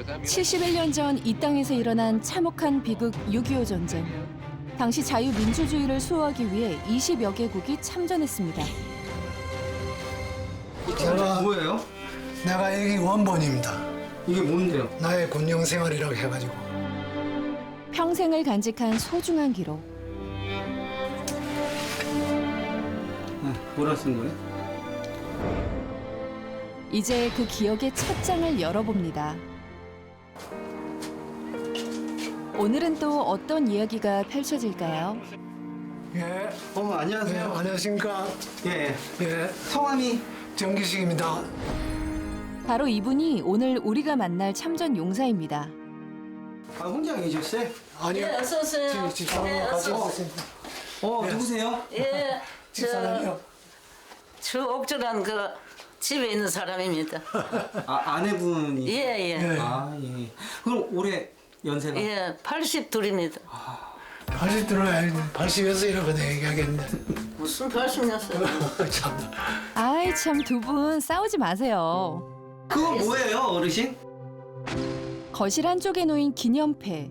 71년 전 이 땅에서 일어난 참혹한 비극 6.25 전쟁. 당시 자유민주주의를 수호하기 위해 20여 개국이 참전했습니다. 뭐예요? 내가 여기 원본입니다. 이게 뭔데요? 나의 군용 생활이라고 해가지고. 평생을 간직한 소중한 기록. 뭐라 쓴 거예요? 이제 그 기억의 찻장을 열어봅니다. 오늘은 또 어떤 이야기가 펼쳐질까요? 예. 어머, 예, 안녕하세요. 안녕하십니까. 예. 예. 성함이? 정기식입니다. 바로 이분이 오늘 우리가 만날 참전 용사입니다. 아, 혼자 계셨어요? 아니요. 네, 어서 오세요. 집사람하고 같이 어서 왔습니다. 누구세요? 예, 집사람이요. 저 옥주란 그 집에 있는 사람입니다. 아내분이? 예, 예. 예. 아, 예. 그럼 올해 연세가? 예, 82입니다. 80 80에서 이러거든 얘기하겠네. 무슨 80년 참. 아이 참 두 분 싸우지 마세요. 그건 뭐예요, 어르신? 거실 한쪽에 놓인 기념패.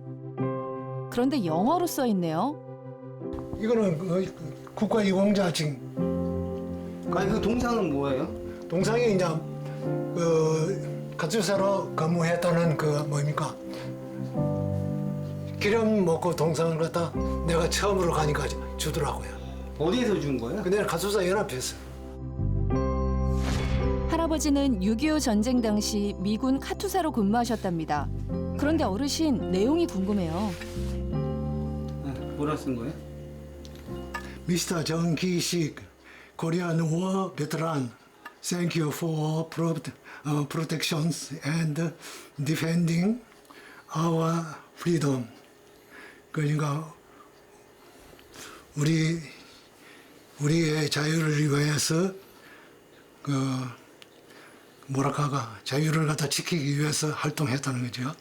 그런데 영어로 써 있네요. 이거는 국가유공자증. 아니, 그 동상은 뭐예요? 동상이 이제 가출사로 근무했다는 그 뭡니까? 기름 먹고 동상을 갖다 내가 처음으로 가니까 주더라고요. 어디에서 준 거예요? 근데 가출사 연합회에서. 할아버지는 6.25 전쟁 당시 미군 카투사로 근무하셨답니다. 그런데 어르신 내용이 궁금해요. 뭐라 쓴 거예요? Mr. 정기식, Korean War veteran, thank you for protections and defending our freedom. 그러니까 우리의 자유를 위해서 자유를 갖다 지키기 위해서 활동했다는 거죠.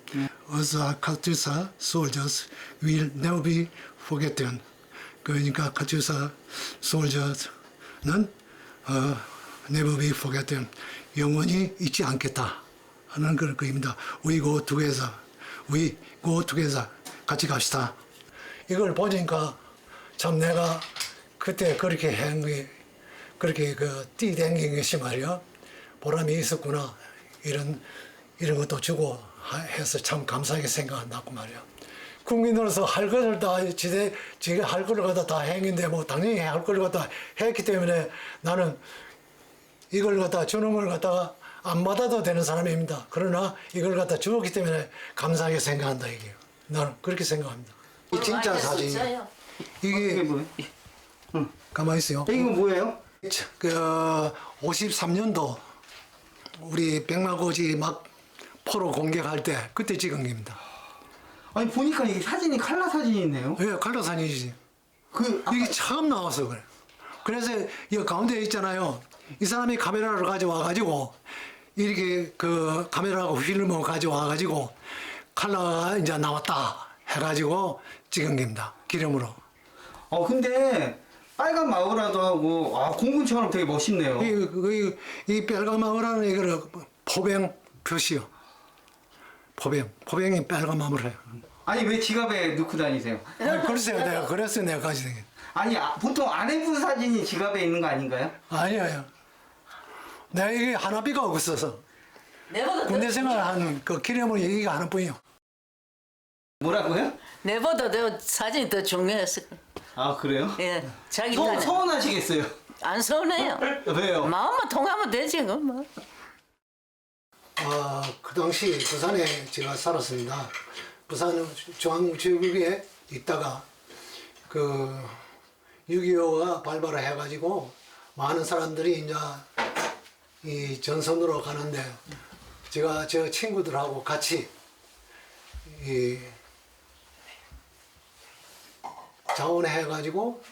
As a Katyusha soldiers will never be forgotten. 그러니까 카투사 소울저는 never be forgotten, 영원히 잊지 않겠다 하는 그런 의미입니다. We go together, we go together, 같이 갑시다. 이걸 보니까 참 내가 그때 그렇게 한 게, 그렇게 뛰댕긴 것이 말이야, 보람이 있었구나, 이런 것도 주고 해서 참 감사하게 생각한다고 말이야. 국민으로서 할 것을 다 지가 할 것을 갖다 다 행인데 뭐 당연히 할 것을 갖다 했기 때문에 나는 이걸 갖다 주는 걸 갖다가 안 받아도 되는 사람입니다. 그러나 이걸 갖다 주었기 때문에 감사하게 생각한다 이게요. 나는 그렇게 생각합니다. 이 진짜 사진이에요. 이게 이게 뭐예요? 가만히 있어요. 이거 뭐예요? 53년도 우리 백마고지 막 포로 공격할 때 그때 찍은 겁니다. 아니, 보니까 이게 사진이 칼라 사진이네요. 예, 칼라산이지. 이게 처음 나와서 그래. 그래서 이 가운데 있잖아요. 이 사람이 카메라를 가져와가지고 이렇게 카메라하고 필름을 가져와가지고 칼라가 이제 나왔다 해가지고 찍은 겁니다. 기름으로. 근데 빨간 마우라도 하고 공군처럼 되게 멋있네요. 이 빨간 마무라는 이거를 포병 표시요. 포병이 빨간 마무라예요. 아니, 왜 지갑에 넣고 다니세요? 글쎄요, 그래서 내가 가지고 다녔. 아니, 보통 아내분 사진이 지갑에 있는 거 아닌가요? 아니에요. 내가 이게 하나비가 없어서 내보다 군대 생활하는 그 기념을 얘기가 하나뿐이요. 뭐라고요? 내보다 내 사진이 더 중요했어. 아, 그래요? 예, 자기 서운하시겠어요? 안 서운해요. 왜요? 마음만 통하면 되지 그 뭐. 그 당시 부산에 제가 살았습니다. 부산 중앙지구에 있다가 6.25가 발발을 해가지고 많은 사람들이 이제 이 전선으로 가는데 제가 저 친구들하고 같이 이 자원해가지고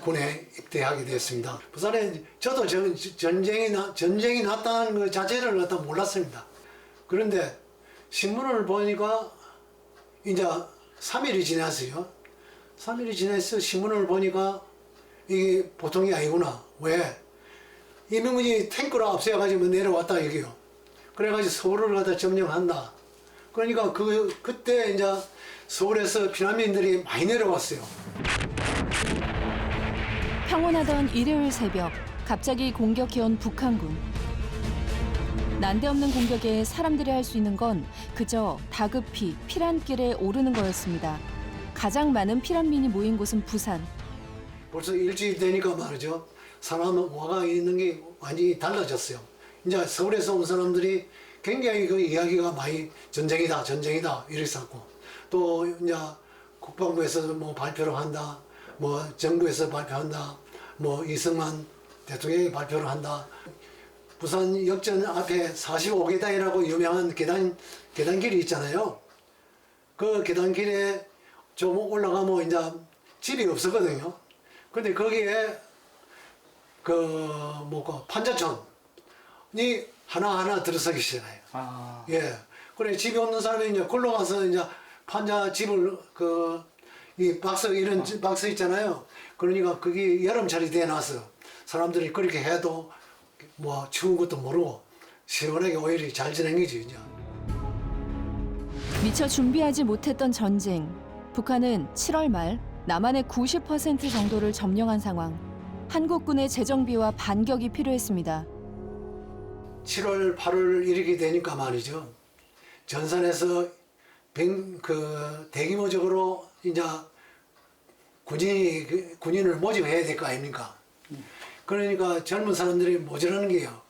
군에 입대하게 됐습니다. 부산에 저도 전쟁이 났다는 그 자체를 갖다 몰랐습니다. 그런데 신문을 보니까 이제 3일이 지났어요. 3일이 지나서 신문을 보니까 이게 보통이 아니구나. 왜? 이명훈이 탱크를 앞세워가지고 내려왔다 이게요. 그래가지고 서울을 갖다 점령한다. 그러니까 그때 이제 서울에서 피난민들이 많이 내려왔어요. 평온하던 일요일 새벽 갑자기 공격해온 북한군. 난데없는 공격에 사람들이 할 수 있는 건 그저 다급히 피란길에 오르는 거였습니다. 가장 많은 피란민이 모인 곳은 부산. 벌써 일주일 되니까 말이죠. 사람 와가 있는 게 완전히 달라졌어요. 이제 서울에서 온 사람들이 굉장히 그 이야기가 많이 전쟁이다, 전쟁이다 이렇게 했고 또 이제 국방부에서 뭐 발표를 한다, 뭐 정부에서 발표한다, 뭐 이승만 대통령이 발표를 한다. 부산 역전 앞에 45계단이라고 유명한 계단길이 있잖아요. 그 계단길에 좀 올라가면 이제 집이 없었거든요. 근데 거기에 판자촌이 하나하나 들어서기 시작해요. 아. 예. 그래 집이 없는 사람이 이제 걸로 가서 이제 판자 집을 이 박스 이런 박스 있잖아요. 그러니까 그게 여름철이 돼 놔서 사람들이 그렇게 해도 뭐 추운 것도 모르고 시원하게 오히려 잘 지낸 거지 이제. 미처 준비하지 못했던 전쟁. 북한은 7월 말 남한의 90% 정도를 점령한 상황. 한국군의 재정비와 반격이 필요했습니다. 7월, 8월 이렇게 되니까 말이죠. 전선에서 대규모적으로 이제 군인을 모집해야 될 거 아닙니까? 그러니까 젊은 사람들이 모자라는 게요.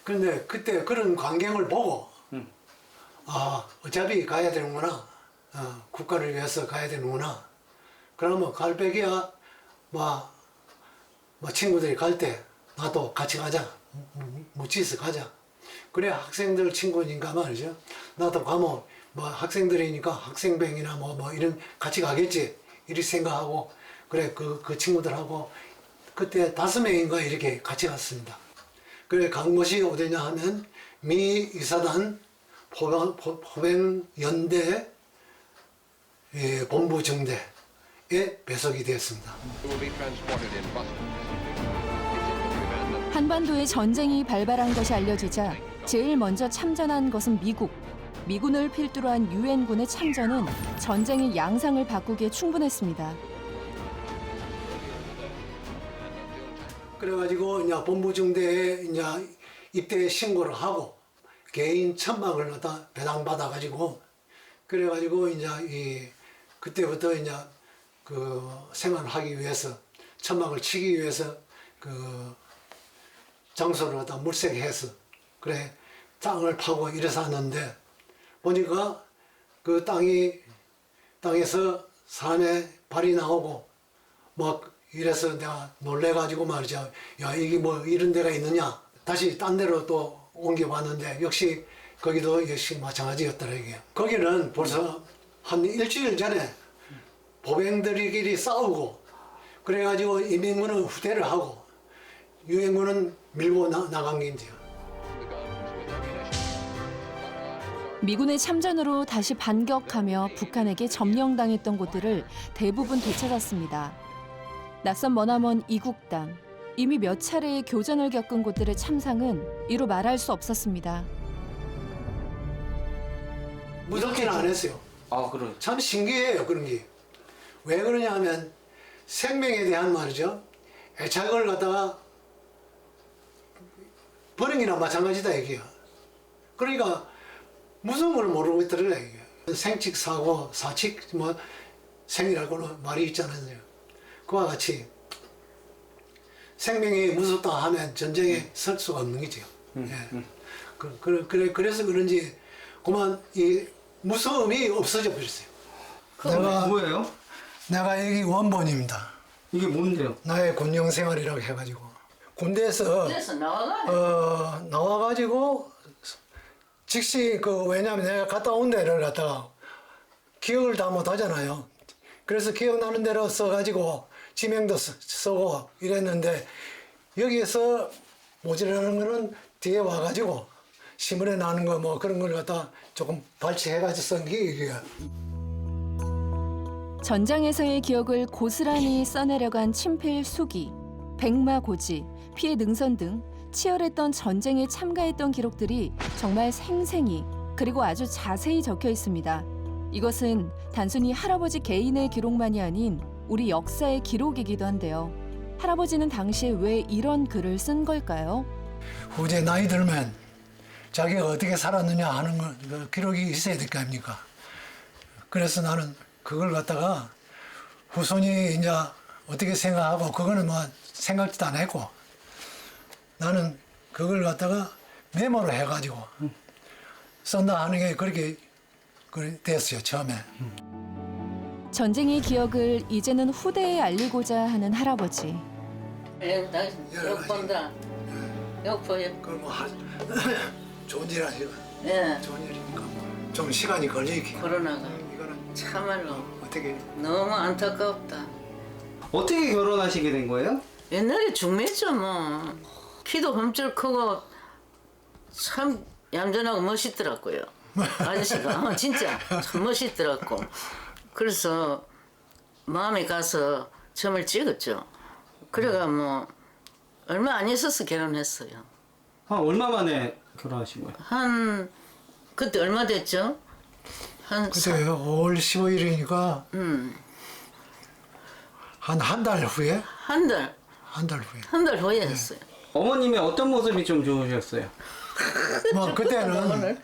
그런데 그때 그런 광경을 보고, 어차피 가야 되는구나. 국가를 위해서 가야 되는구나. 그러면 갈 빼기야, 친구들이 갈 때 나도 같이 가자. 묻혀서 가자. 그래 학생들 친구니까 말이죠. 나도 가면 학생들이니까 학생병이나 이런 같이 가겠지. 이렇게 생각하고 그래 그 친구들하고 그때 5명인가 이렇게 같이 갔습니다. 그래 간 곳이 어디냐 하면 미 이사단 포병연대 본부 정대에 배속이 되었습니다. 한반도에 전쟁이 발발한 것이 알려지자 제일 먼저 참전한 것은 미국. 미군을 필두로 한 유엔군의 참전은 전쟁의 양상을 바꾸기에 충분했습니다. 그래가지고 이제 본부 정대에 이제 입대 신고를 하고 개인 천막을 갖다 배당받아가지고 그래가지고 이제 그때부터 이제 그 생활하기 위해서 천막을 치기 위해서 그 장소를 갖다 물색해서 그래 땅을 파고 이래서 하는데 보니까 그 땅에서 사람의 발이 나오고 이래서 내가 놀래가지고 말이죠. 야 이게 이런 데가 있느냐. 다시 딴 데로 또 옮겨봤는데 역시 거기도 역시 마찬가지였더라 이게. 거기는 벌써 한 일주일 전에 보병들끼리 싸우고 그래가지고 인민군은 후퇴를 하고 유엔군은 밀고 나간 게 이제요. 미군의 참전으로 다시 반격하며 북한에게 점령당했던 곳들을 대부분 되찾았습니다. 낯선 머나먼 이국 땅, 이미 몇 차례의 교전을 겪은 곳들의 참상은 이루 말할 수 없었습니다. 무섭게는 안 했어요. 아, 그래. 참 신기해요 그런 게. 왜 그러냐 하면 생명에 대한 말이죠. 애착을 갖다가 버린 게나 마찬가지다 이게요. 그러니까 무서운 걸 모르고 있더라 이게. 생칙 사고 사칙 생이라고 말이 있잖아요. 그와 같이 생명이 무섭다 하면 전쟁에 설 수가 없는 거죠. 그래서 그런지 그만 이 무서움이 없어져 버렸어요. 뭐예요? 내가 여기 원본입니다. 이게 뭔데요? 나의 군용 생활이라고 해가지고 군대에서 그래서 나와가 나와가지고 즉시 왜냐면 내가 갔다 온 데를 갖다가 기억을 다 못하잖아요. 그래서 기억나는 대로 써가지고 지명도 쓰고 이랬는데 여기에서 모자라는 거는 뒤에 와가지고 신문에 나는 거 그런 걸 갖다 조금 발췌해가지고 쓴 게 이게. 전장에서의 기억을 고스란히 써내려간 친필 수기, 백마고지, 피해 능선 등 치열했던 전쟁에 참가했던 기록들이 정말 생생히 그리고 아주 자세히 적혀 있습니다. 이것은 단순히 할아버지 개인의 기록만이 아닌 우리 역사의 기록이기도 한데요. 할아버지는 당시에 왜 이런 글을 쓴 걸까요? 후제 나이 들면 자기가 어떻게 살았느냐 하는 그 기록이 있어야 될 거 아닙니까? 그래서 나는 그걸 갖다가 후손이 이제 어떻게 생각하고 그거는 뭐 생각지도 안 했고 나는 그걸 갖다가 메모로 해가지고 쓴다 하는 게 그렇게 됐어요 처음에. 전쟁의 기억을 이제는 후대에 알리고자 하는 할아버지. 욕 본다. 욕 보여. 그걸 뭐 좋은 일 아니고 예. 좋은 일이니까 좀 시간이 걸리기. 코로나가 이거는 참말로 어떻게 너무 안타깝다. 어떻게 결혼하시게 된 거예요? 옛날에 중매죠 뭐. 키도 흠쩍 크고 참 얌전하고 멋있더라고요. 아저씨가 진짜 참 멋있더라고. 그래서 마음에 가서 점을 찍었죠. 그래가 뭐 얼마 안 있어서 결혼했어요. 한 얼마 만에 결혼하신 거예요? 한 그때 얼마 됐죠? 한 그때 5월 15일이니까 한 달 후에 한 달. 한 달 후에. 한 달 후에 했어요. 어머님의 어떤 모습이 좀 좋으셨어요? 뭐 그때는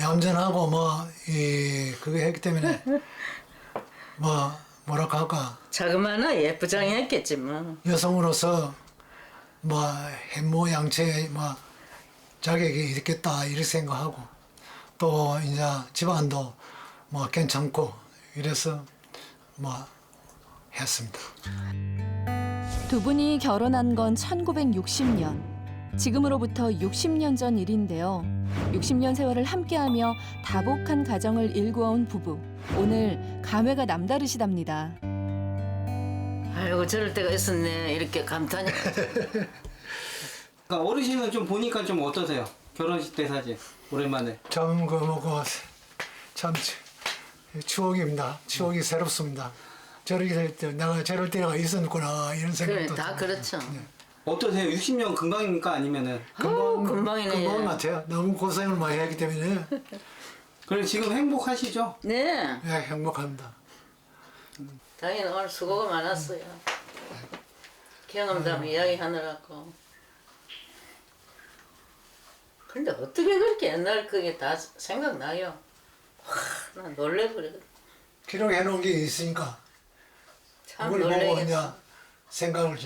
얌전하고 뭐 이 그게 했기 때문에 뭐 뭐랄까 할까 자그마나 예쁘장했겠지 뭐. 여성으로서 뭐 현모양처의 뭐 자격이 있겠다 이렇게 생각하고 또 이제 집안도 뭐 괜찮고 이래서 뭐 했습니다. 두 분이 결혼한 건 1960년. 지금으로부터 60년 전 일인데요. 60년 세월을 함께하며 다복한 가정을 일구어온 부부. 오늘 감회가 남다르시답니다. 아이고 저럴 때가 있었네 이렇게 감탄이. 그러니까 어르신은 좀 보니까 좀 어떠세요? 결혼식 때 사진 오랜만에. 참 그 뭐고 참 추억입니다. 추억이 새롭습니다. 저렇게 될 때 내가 저럴 때가 있었구나 이런 그래 생각도 다 들고. 그렇죠. 어떠세요? 60년 금방입니까? 아니면은? 금방이네. 금방 같아요. 너무 고생을 많이 했기 때문에 그래 지금 행복하시죠? 네. 예, 행복합니다. 당연히 오늘 수고가 많았어요. 경험담 이야기하느라고. 근데 어떻게 그렇게 옛날 그게 다 생각나요? 와, 나 놀래버리거든. 기록해 놓은 게 있으니까 참 그걸 보고 이제 놀래겠어. 생각을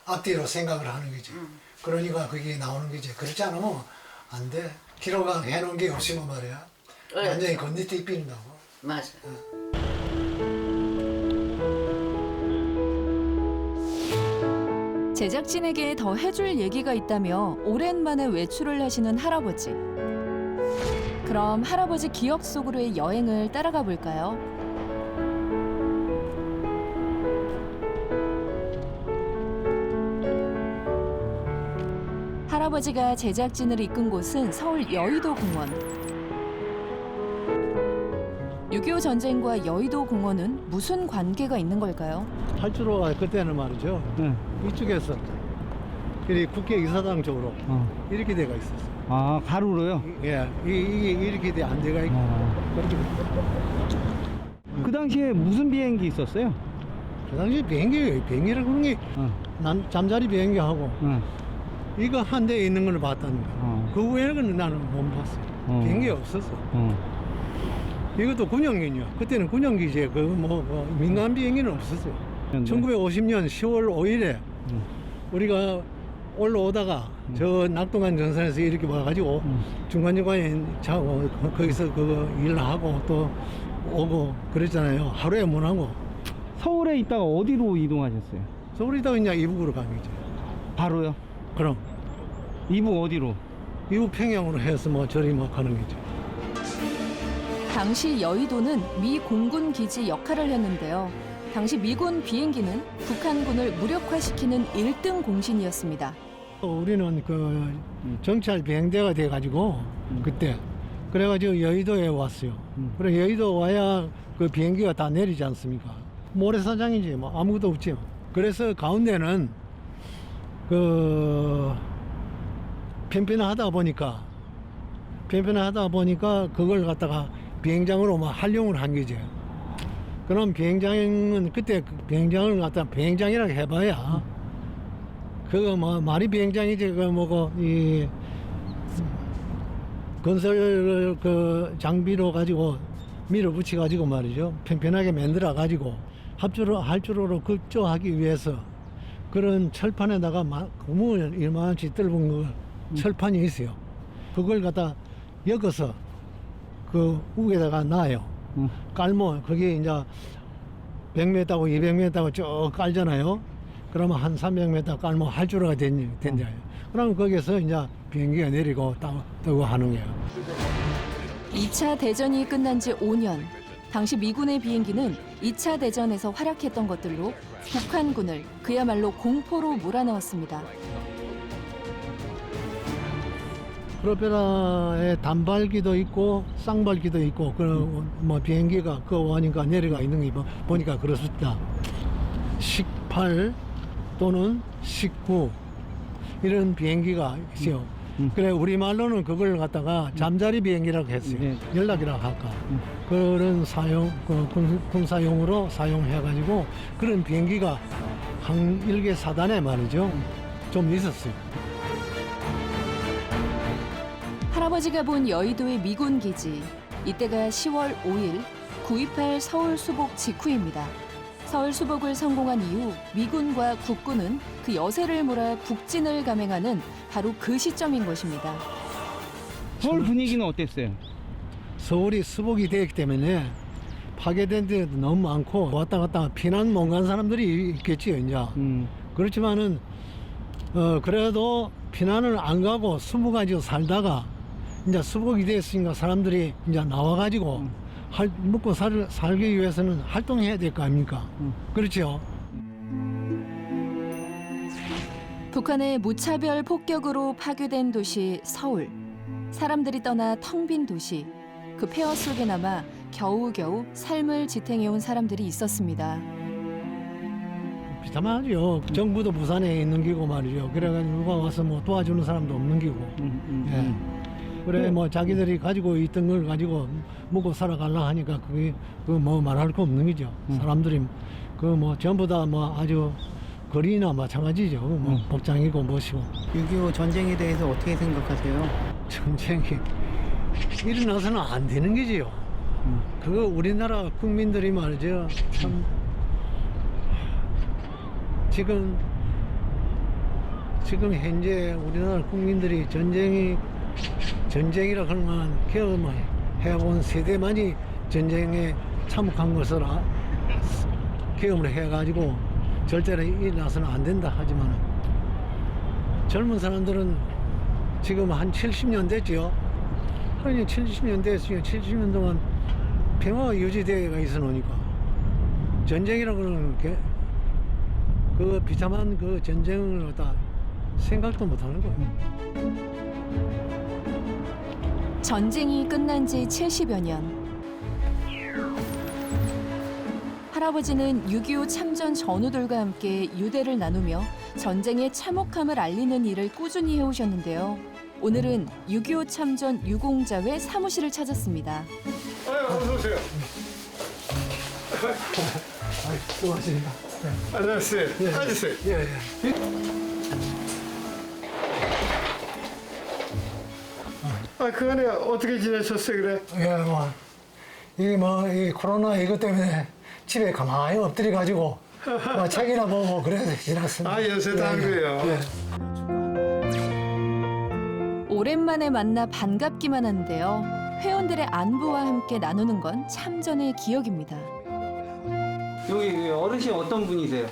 앞뒤로 생각을 하는 거지. 그러니까 그게 나오는 거지. 그렇지 않으면 안 돼. 기록해 놓은 게 없으면 말이야. 그래. 완전히 건너뛰 빈다고. 맞아. 제작진에게 더 해줄 얘기가 있다며 오랜만에 외출을 하시는 할아버지. 그럼 할아버지 기억 속으로의 여행을 따라가 볼까요? 할아버지가 제작진을 이끈 곳은 서울 여의도 공원. 6.25 전쟁과 여의도 공원은 무슨 관계가 있는 걸까요? 활주로가 그때는 말이죠. 이쪽에서 이 국회 의사당 쪽으로 이렇게 돼가 있었어요. 아, 가로로요? 예, 이게 이렇게 돼 안 돼가 있고. 그 당시에 무슨 비행기 있었어요? 그 당시 비행기라고 그런 게 잠자리 비행기하고 이거 한 대에 있는 걸 봤다는 거야. 그 후에는 나는 못 봤어요. 비행기가 없었어. 이것도 군용기냐. 그때는 군용기지에 민간 비행기는 없었어요. 1950년 10월 5일에 우리가 올라오다가 저 낙동강 전선에서 이렇게 와가지고 중간중간에 자고 거기서 그거 일하고 또 오고 그랬잖아요. 하루에 못 하고. 서울에 있다가 어디로 이동하셨어요? 서울에 있다가 이제 이북으로 가는 거죠. 바로요? 그럼 이북 어디로? 이북 평양으로 해서 뭐 저리 뭐 가는 거죠. 당시 여의도는 미 공군 기지 역할을 했는데요. 당시 미군 비행기는 북한군을 무력화시키는 1등 공신이었습니다. 우리는 그 정찰 비행대가 돼가지고 그때 그래가지고 여의도에 왔어요. 그래 여의도 와야 그 비행기가 다 내리지 않습니까? 모래사장이지 뭐 아무것도 없죠. 그래서 가운데는 그 편편하다 보니까 그걸 갖다가 비행장으로 막 활용을 한 거죠. 그럼 비행장은 그때 그 비행장을 갖다 비행장이라고 해봐야 그거 뭐 말이 비행장이지 그 뭐고 이 건설 그 장비로 가지고 밀어붙여 가지고 말이죠. 편편하게 만들어 가지고 할주로로 급조하기 위해서 그런 철판에다가 구멍을 이만치 뚫은 거 철판이 있어요. 그걸 갖다 엮어서 그 우에다가 놔요. 깔모 그게 이제 100m하고 200m하고 쭉 깔잖아요. 그러면 한 300m 깔모 할주로가 된대요. 그럼 거기서 이제 비행기가 내리고 뜨고 하는 거예요. 2차 대전이 끝난 지 5년. 당시 미군의 비행기는 2차 대전에서 활약했던 것들로 북한군을 그야말로 공포로 몰아넣었습니다. 프로펠러에 단발기도 있고 쌍발기도 있고 뭐 비행기가 그 원인가 내려가 있는 거 보니까 그렇습니다. 18 또는 19 이런 비행기가 있어요. 그래 우리말로는 그걸 갖다가 잠자리 비행기라고 했어요. 연락이라고 할까. 그런 군사용으로 사용해가지고 그런 비행기가 한 일개 사단에 말이죠. 좀 있었어요. 할아버지가 본 여의도의 미군 기지. 이때가 10월 5일 9.28 서울 수복 직후입니다. 서울 수복을 성공한 이후 미군과 국군은 그 여세를 몰아 북진을 감행하는 바로 그 시점인 것입니다. 서울 분위기는 어땠어요? 서울이 수복이 되었기 때문에 파괴된 데도 너무 많고 왔다 갔다 피난 못 간 사람들이 있겠지요, 이제. 그렇지만은 그래도 피난을 안 가고 수복가지고 살다가 이제 수복이 됐으니까 사람들이 이제 나와가지고 먹고 살기 위해서는 활동해야 될 거 아닙니까? 그렇죠. 북한의 무차별 폭격으로 파괴된 도시 서울. 사람들이 떠나 텅 빈 도시. 그 폐허 속에 남아 겨우겨우 삶을 지탱해온 사람들이 있었습니다. 비참하죠. 정부도 부산에 있는 기고 말이죠. 그래가지고 누가 와서 뭐 도와주는 사람도 없는 기고. 예. 그래 뭐 자기들이 가지고 있던 걸 가지고 먹고 살아가려 하니까 그게 그 뭐 말할 거 없는 거죠. 사람들이 그 뭐 전부 다 뭐 아주 거리나 마찬가지죠. 뭐 복장이고 뭐시고. 6.25 전쟁에 대해서 어떻게 생각하세요? 전쟁이 일어나서는 안 되는 거지요. 그거 우리나라 국민들이 말이죠. 참 지금 현재 우리나라 국민들이 전쟁이라 그런 건 경험해본 세대만이 전쟁에 참혹한 것을 경험을 해가지고 절대로 일어나서는 안 된다 하지만 젊은 사람들은 지금 한 70년 됐죠. 아니 70년 됐으니까 70년 동안 평화가 유지되어 있어 놓으니까 전쟁이라 그러는 게 그 비참한 그 전쟁을 갖다 생각도 못 하는 거예요. 전쟁이 끝난 지 70여 년. 할아버지는 6.25 참전 전우들과 함께 유대를 나누며 전쟁의 참혹함을 알리는 일을 꾸준히 해오셨는데요. 오늘은 6.25 참전 유공자회 사무실을 찾았습니다. 어서 오세요. 수고하십니다. 안녕하세요. 앉으세요. 예, 예. 그간에 어떻게 지내셨어요, 그래? 예, 뭐, 이 코로나 이것 때문에 집에 가만히 엎드려가지고, 뭐, 책이나 보고, 그래서 지났습니다. 요새 다 그래요. 예. 오랜만에 만나 반갑기만 한데요. 회원들의 안부와 함께 나누는 건 참전의 기억입니다. 여기 어르신 어떤 분이세요?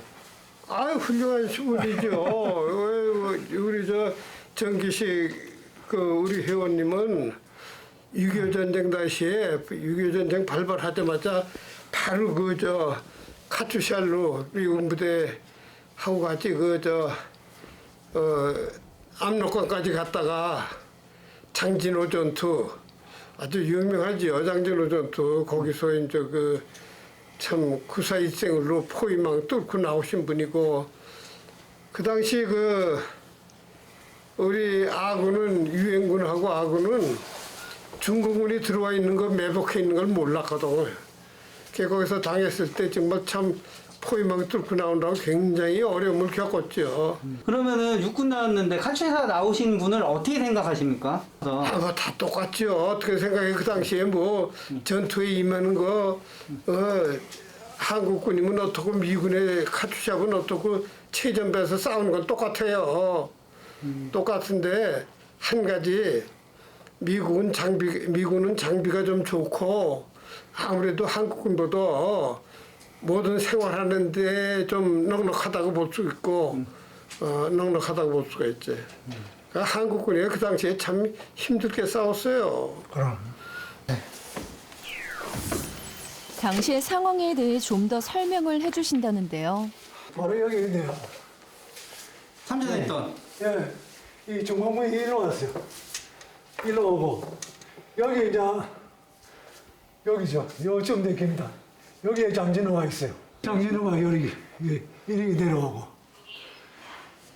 훌륭한 분이죠. 우리 정기식 우리 회원님은 6.25 전쟁 당시에 6.25 전쟁 발발하자마자 바로 카투샬로 미군 부대 하고 같이 압록강까지 갔다가 장진호 전투 아주 유명하지요. 장진호 전투 거기서 이제 참 구사일생으로 포위망 뚫고 나오신 분이고 그 당시 우리 아군은 유엔군하고 아군은 중국군이 들어와 있는 거 매복해 있는 걸 몰랐거든. 거기서 당했을 때 정말 참 포위망 뚫고 나온다고 굉장히 어려움을 겪었죠. 그러면은 육군 나왔는데 카투사 나오신 분을 어떻게 생각하십니까? 다 똑같죠. 어떻게 생각해? 그 당시에 뭐 전투에 임하는 거 한국군이면 어떻고 미군의 카투샤는 어떻고 체전배에서 싸우는 건 똑같아요. 똑같은데 한 가지 미군은 장비가 좀 좋고 아무래도 한국군보다 모든 생활하는데 좀 넉넉하다고 볼 수 있고 넉넉하다고 볼 수가 있지. 그러니까 한국군이 그 당시에 참 힘들게 싸웠어요. 그럼. 당시의 상황에 대해 좀 더 설명을 해주신다는데요. 바로 여기 있네요. 참전했던. 예, 이 중공군이 일로 왔어요. 일로 오고 여기 이제 여기죠. 요쯤 되깁니다. 여기에 장진호가 있어요. 장진호가 여기 이렇게 내려오고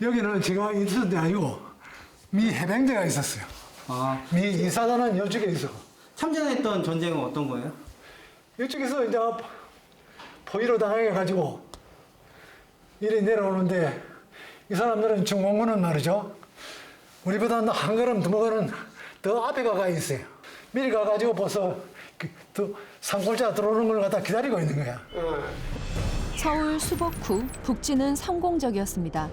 여기는 제가 있었던 데 아니고 미 해병대가 있었어요. 아, 미 이사단은 이쪽에 있어. 참전했던 전쟁은 어떤 거예요? 이쪽에서 이제 포위로 당해가지고 이리 내려오는데 이 사람들은 중공군은 말이죠. 우리보다 한 걸음 두 걸음 더 앞에 가가 있어요. 미리 가가지고 벌써 또 산골자 들어오는 걸 갖다 기다리고 있는 거야. 서울 수복 후 북진은 성공적이었습니다.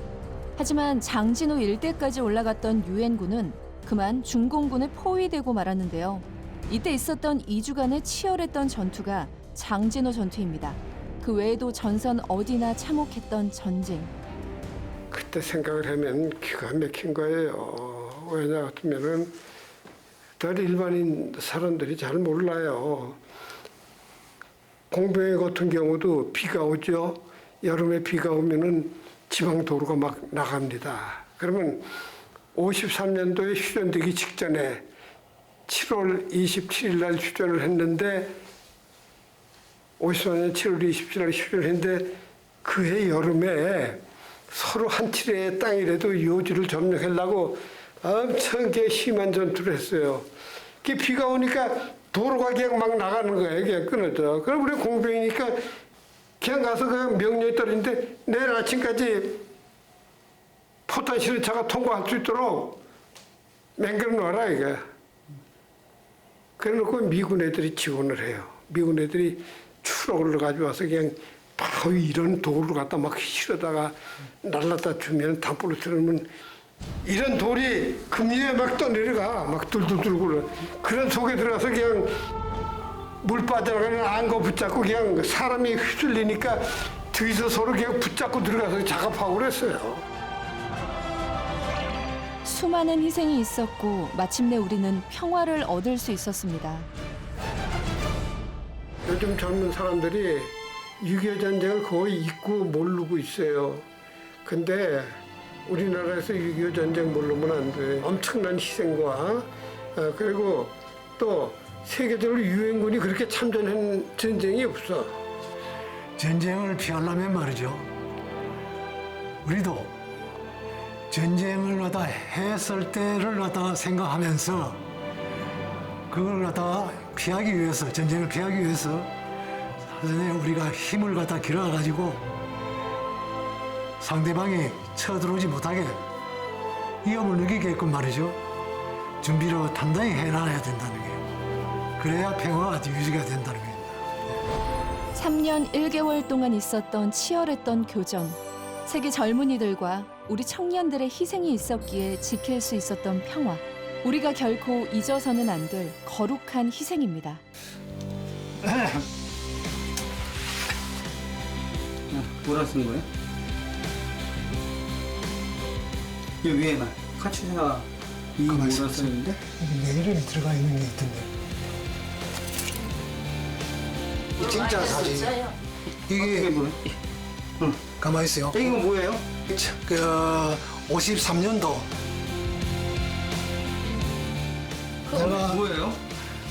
하지만 장진호 일대까지 올라갔던 유엔군은 그만 중공군에 포위되고 말았는데요. 이때 있었던 2주간의 치열했던 전투가 장진호 전투입니다. 그 외에도 전선 어디나 참혹했던 전쟁. 그때 생각을 하면 기가 막힌 거예요. 왜냐 같으면은 다른 일반인 사람들이 잘 몰라요. 공병회 같은 경우도 비가 오죠. 여름에 비가 오면은 지방 도로가 막 나갑니다. 그러면 53년도에 휴전되기 직전에 7월 27일 날 휴전을 했는데 54년 7월 27일 날 휴전을 했는데 그해 여름에 서로 한 칠의 땅이라도 요지를 점령하려고 엄청 심한 전투를 했어요. 비가 오니까 도로가 그냥 막 나가는 거예요. 그냥 끊어져. 그럼 우리 공병이니까 그냥 가서 그 명령이 떨어지는데 내일 아침까지 포탄 실은 차가 통과할 수 있도록 맹글어 놔라 이거. 그래놓고 미군 애들이 지원을 해요. 미군 애들이 추락을 가져와서 그냥 바로 이런 돌을 갖다 막 실어다가 날라다 주면 담보로 들으면 이런 돌이 금리에 막 떠내려가 막 뚫뚫뚫 굴러. 그런 속에 들어가서 그냥 물 빠져나가는 안거 붙잡고 그냥 사람이 휘둘리니까 뒤에서 서로 그냥 붙잡고 들어가서 작업하고 그랬어요. 수많은 희생이 있었고 마침내 우리는 평화를 얻을 수 있었습니다. 요즘 젊은 사람들이 6.25 전쟁을 거의 잊고 모르고 있어요. 근데 우리나라에서 6.25 전쟁 모르면 안 돼. 엄청난 희생과 그리고 또 세계적으로 유엔군이 그렇게 참전한 전쟁이 없어. 전쟁을 피하려면 말이죠. 우리도 전쟁을 갖다 했을 때를 갖다 생각하면서 그걸 갖다 피하기 위해서 전쟁을 피하기 위해서 사전에 우리가 힘을 갖다 길어가지고 상대방이 쳐들어오지 못하게 위험을 느끼게끔 말이죠. 준비를 단단히 해놔야 된다는 거예요. 그래야 평화가 유지가 된다는 겁니다. 3년 1개월 동안 있었던 치열했던 교전. 세계 젊은이들과 우리 청년들의 희생이 있었기에 지킬 수 있었던 평화. 우리가 결코 잊어서는 안 될 거룩한 희생입니다. 뭐라 쓴 거예요? 이 위에만 카투사 이 뭐라 썼는데? 내 이름이 들어가 있는 게 있던데. 진짜 사진. 진짜요? 이게 이게 뭐야? 가만히 있어요. 이거 뭐예요? 그 53년도 뭐예요?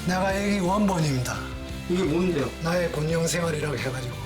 내가 여기 원본입니다. 이게 뭔데요? 나의 군용 생활이라고 해가지고